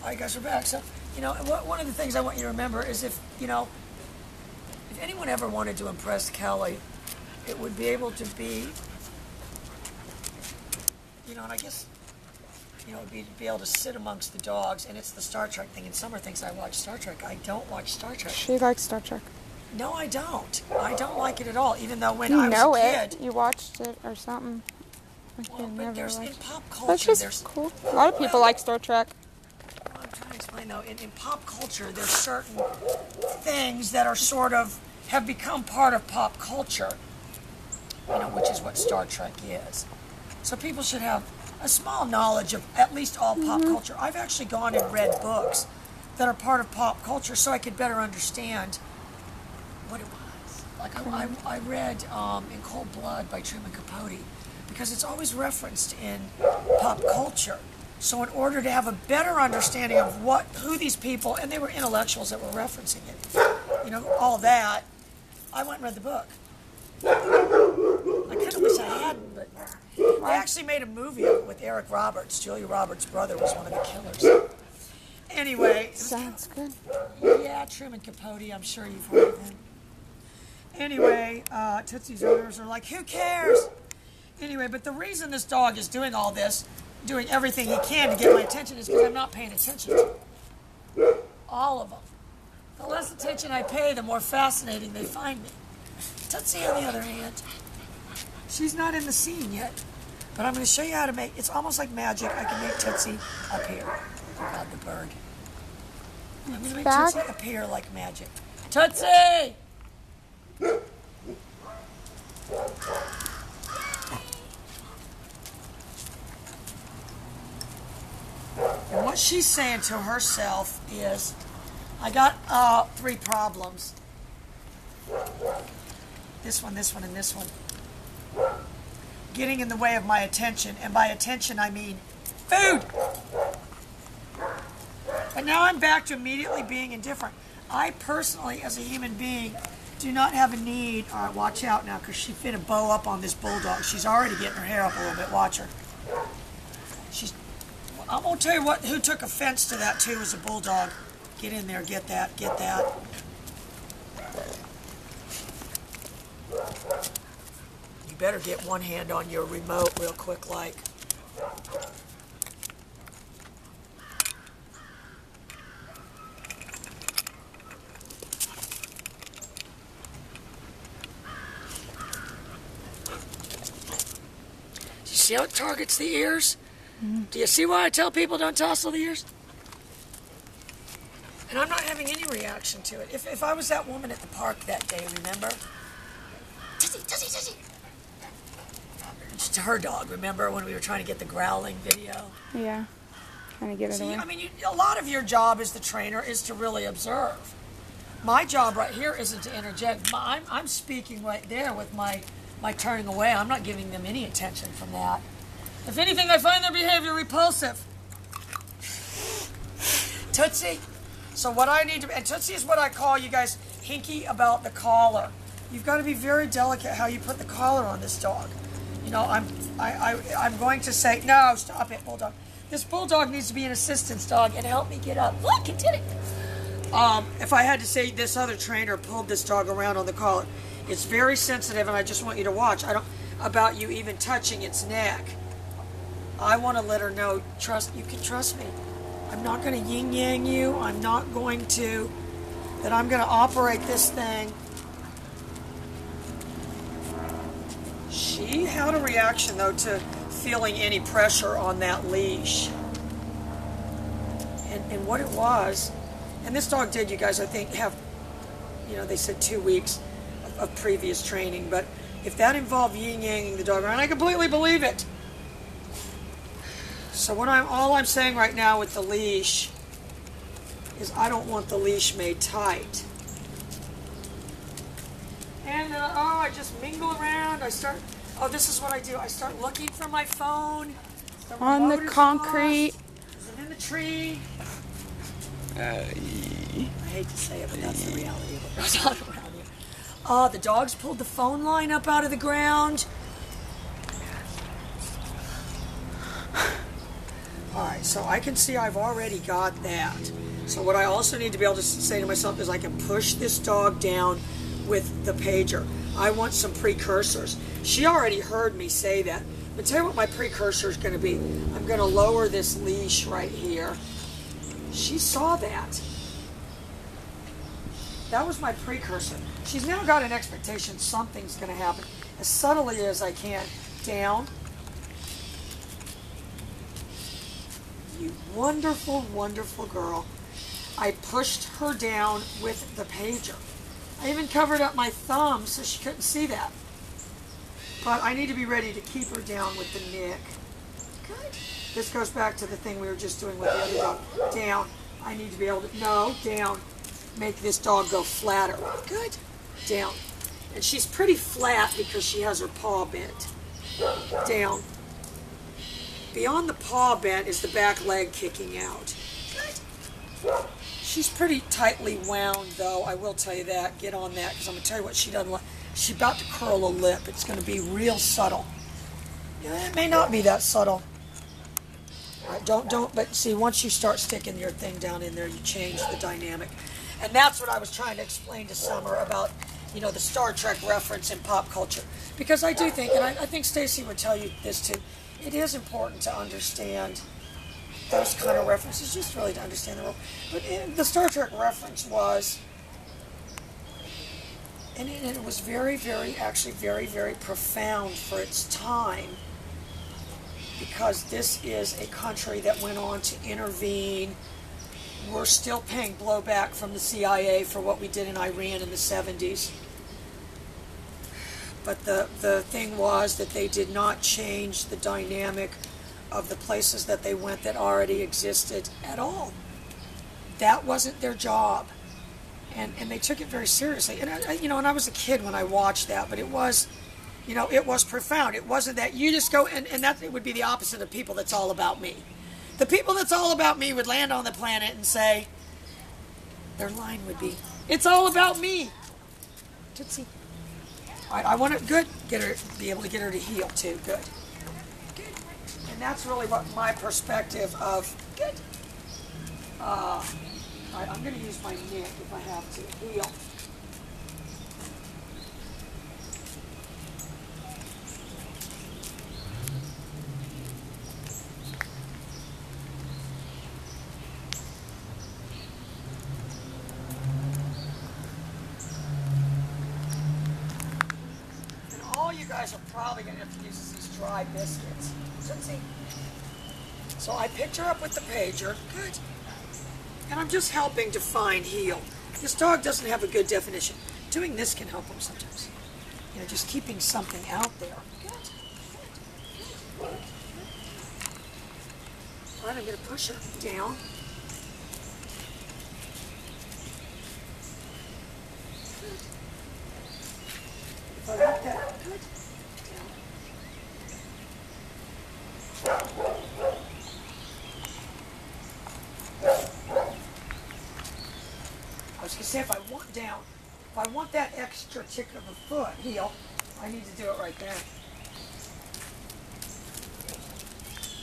All right, guys, we're back. So, one of the things I want you to remember is if anyone ever wanted to impress Kelly, it would be able to be, and I guess, it'd be able to sit amongst the dogs, and it's the Star Trek thing. And Summer thinks I watch Star Trek. I don't watch Star Trek. She likes Star Trek. No, I don't. I don't like it at all, even though when You I was know a kid... it. You watched it or something. Well, but there's in pop culture... That's just cool. A lot of people like Star Trek. I'm trying to explain, though. In pop culture, there's certain things that are sort of... have become part of pop culture, which is what Star Trek is. So people should have a small knowledge of at least all pop culture. I've actually gone and read books that are part of pop culture so I could better understand what it was. Like I read In Cold Blood by Truman Capote because it's always referenced in pop culture. So in order to have a better understanding of who these people, and they were intellectuals that were referencing it, all that, I went and read the book. I kind of wish I hadn't, but they actually made a movie of it with Eric Roberts. Julia Roberts' brother was one of the killers. Anyway. Sounds good. Yeah, Truman Capote, I'm sure you've heard of him. Anyway, Tootsie's owners are like, who cares? Anyway, but the reason this dog is doing all this, doing everything he can to get my attention, is because I'm not paying attention to him. All of them. The less attention I pay, the more fascinating they find me. Tootsie, on the other hand, she's not in the scene yet. But I'm going to show you how to make, it's almost like magic. I can make Tootsie appear. Oh God, the bird. I'm going to make Tootsie appear like magic. Tootsie! And what she's saying to herself is, I got 3 problems. This one, and this one. Getting in the way of my attention. And by attention, I mean food. But now I'm back to immediately being indifferent. I personally, as a human being, do not have a need. All right, watch out now, because she fit a bow up on this bulldog. She's already getting her hair up a little bit. Watch her. I'm going to tell you who took offense to that, too, was a bulldog. Get in there, get that. You better get one hand on your remote real quick, like. Do you see how it targets the ears? Do you see why I tell people don't tousle the ears? And I'm not having any reaction to it. If I was that woman at the park that day, remember? Tussie. It's her dog, remember when we were trying to get the growling video? Yeah, trying to get it away. I mean, a lot of your job as the trainer is to really observe. My job right here isn't to interject. I'm speaking right there with my turning away. I'm not giving them any attention from that. If anything, I find their behavior repulsive. Tootsie. So what I need to, and Tootsie is what I call, you guys, hinky about the collar. You've got to be very delicate how you put the collar on this dog. I'm going to say, no, stop it, bulldog. This bulldog needs to be an assistance dog and help me get up. Look, it did it. If I had to say this other trainer pulled this dog around on the collar, it's very sensitive, and I just want you to watch. About you even touching its neck. I want to let her know, you can trust me. I'm not going to yin-yang you. I'm not going to, that I'm going to operate this thing. She had a reaction, though, to feeling any pressure on that leash. And what it was, and this dog did, you guys, I think, have, they said 2 weeks of previous training, but if that involved yin-yanging the dog around, I completely believe it. So all I'm saying right now with the leash is I don't want the leash made tight. And I just mingle around. This is what I do. I start looking for my phone. On the concrete. Is it in the tree? I hate to say it, but that's the reality of what goes on around here. The dogs pulled the phone line up out of the ground. Alright, so I can see I've already got that. So what I also need to be able to say to myself is I can push this dog down with the pager. I want some precursors. She already heard me say that. But tell you what my precursor is going to be. I'm going to lower this leash right here. She saw that. That was my precursor. She's now got an expectation something's going to happen. As subtly as I can. Down. You wonderful, wonderful girl. I pushed her down with the pager. I even covered up my thumb so she couldn't see that. But I need to be ready to keep her down with the nick. Good. This goes back to the thing we were just doing with the other dog. Down. I need to be able to, no, down. Make this dog go flatter. Good. Down. And she's pretty flat because she has her paw bent. Down. Beyond the paw bent is the back leg kicking out. Good. She's pretty tightly wound, though. I will tell you that. Get on that, because I'm going to tell you what she doesn't like. She's about to curl a lip. It's going to be real subtle. Yeah, it may not be that subtle. All right, don't. But see, once you start sticking your thing down in there, you change the dynamic. And that's what I was trying to explain to Summer about, you know, the Star Trek reference in pop culture. Because I do think, and I think Stacy would tell you this too, it is important to understand those kind of references, just really to understand the role. But the Star Trek reference was, and it was very, actually very profound for its time, because this is a country that went on to intervene. We're still paying blowback from the CIA for what we did in Iran in the 70s. But the thing was that they did not change the dynamic of the places that they went that already existed at all. That wasn't their job. And they took it very seriously. And I was a kid when I watched that, but it was, it was profound. It wasn't that you just go, and that it would be the opposite of people that's all about me. The people that's all about me would land on the planet and say, their line would be, it's all about me. Tootsie. All right, I want to, good, be able to get her to heel too, good. And that's really what my perspective of, good. All right, I'm going to use my neck if I have to, heel. You guys are probably going to have to use these dry biscuits. Tootsie. So I picked her up with the pager. Good. And I'm just helping define heel. This dog doesn't have a good definition. Doing this can help him sometimes. Just keeping something out there. Good. Good. All right, I'm going to push her down. Good. If I like that, good. I was going to say, if I want that extra tick of the foot heel, I need to do it right there.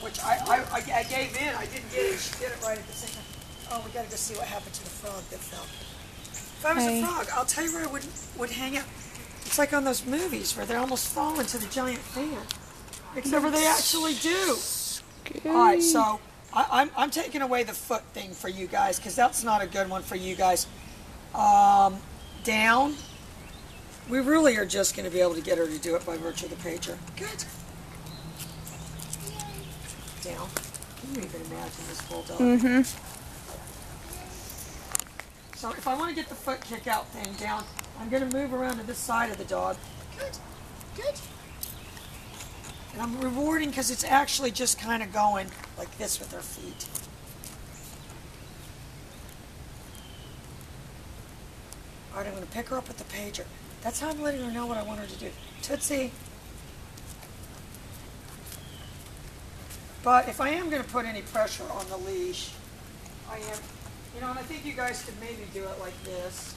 Which I gave in. I didn't get it. She did it right at the same time. Oh, we got to go see what happened to the frog that fell. If I was a frog, I'll tell you where I would hang out. It's like on those movies where they almost fall into the giant fan. Except for they actually do. Scary. All right, so I'm taking away the foot thing for you guys because that's not a good one for you guys. Down. We really are just going to be able to get her to do it by virtue of the pager. Good. Down. Can you even imagine this bulldog? Mm-hmm. So if I want to get the foot kick out thing down, I'm going to move around to this side of the dog. Good. Good. And I'm rewarding because it's actually just kind of going like this with her feet. All right, I'm going to pick her up with the pager. That's how I'm letting her know what I want her to do. Tootsie. But if I am going to put any pressure on the leash, I am, and I think you guys could maybe do it like this.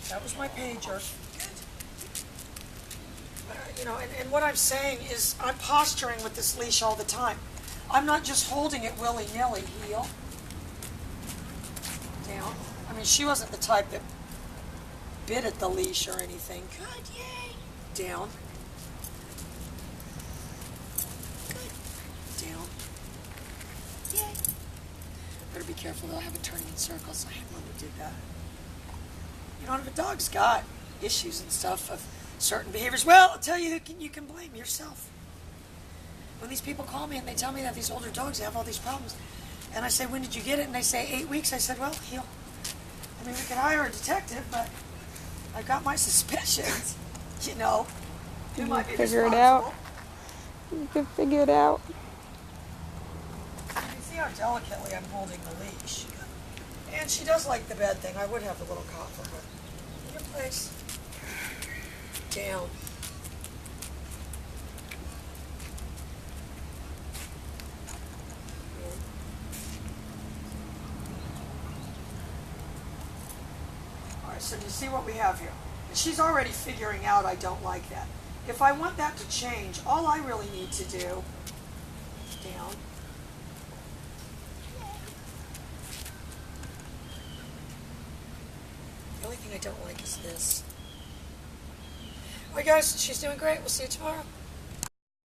That was my pager. Good. All right. You know, and what I'm saying is I'm posturing with this leash all the time. I'm not just holding it willy-nilly, heel. Down. I mean, she wasn't the type that bit at the leash or anything. Good, yay. Down. Good. Down. Yay. Better be careful, they'll have it turning in circles. I had one that did that. You know, if a dog's got issues and stuff of certain behaviors, well, I'll tell you, you can blame yourself. When these people call me and they tell me that these older dogs have all these problems, and I say, when did you get it? And they say 8 weeks. I said, well, he'll. I mean, we could hire a detective, but I've got my suspicions. You know, who might be Figure it out. responsible. You can figure it out. You can see how delicately I'm holding the leash. And she does like the bed thing. I would have the little cot for her. In your place. Down. Alright, so do you see what we have here? And she's already figuring out I don't like that. If I want that to change, all I really need to do, down, the only thing I don't like is this. Alright guys, she's doing great. We'll see you tomorrow.